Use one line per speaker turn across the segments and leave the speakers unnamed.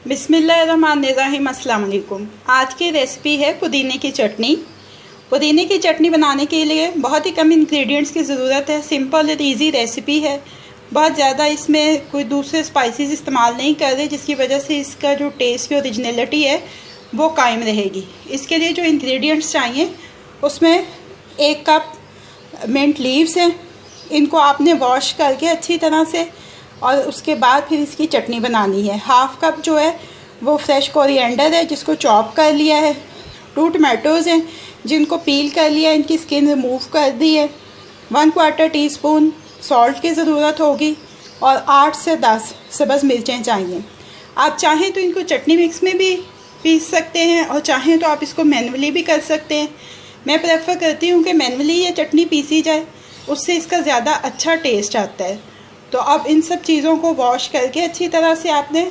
बिस्मिल्लाहिर्रहमानिर्रहीम। अस्सलाम वालेकुम। आज की रेसिपी है पुदीने की चटनी। पुदीने की चटनी बनाने के लिए बहुत ही कम इंग्रेडिएंट्स की ज़रूरत है। सिंपल और इजी रेसिपी है। बहुत ज़्यादा इसमें कोई दूसरे स्पाइसेस इस्तेमाल नहीं कर रहे, जिसकी वजह से इसका जो टेस्ट की ओरिजिनलिटी है वो कायम रहेगी। इसके लिए जो इंग्रेडिएंट्स चाहिए उसमें 1 कप मिंट लीव्स हैं। इनको आपने वॉश करके अच्छी तरह से और उसके बाद फिर इसकी चटनी बनानी है। 1/2 कप जो है वो फ्रेश कोरिएंडर है जिसको चॉप कर लिया है। 2 टमाटोज़ हैं जिनको पील कर लिया, इनकी स्किन रिमूव कर दी है। 1/4 टीस्पून सॉल्ट की ज़रूरत होगी और 8 से 10 सब्ज़ मिर्चें चाहिए। आप चाहें तो इनको चटनी मिक्स में भी पीस सकते हैं और चाहें तो आप इसको मैनुअली भी कर सकते हैं। मैं प्रेफर करती हूँ कि मैनुअली ये चटनी पीसी जाए, उससे इसका ज़्यादा अच्छा टेस्ट आता है। तो अब इन सब चीज़ों को वॉश करके अच्छी तरह से आपने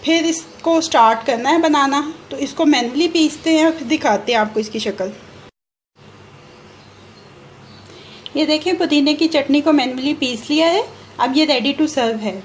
फिर इसको स्टार्ट करना है बनाना। तो इसको मैनुअली पीसते हैं और फिर दिखाते हैं आपको इसकी शक्ल। ये देखें, पुदीने की चटनी को मैनुअली पीस लिया है। अब ये रेडी टू सर्व है।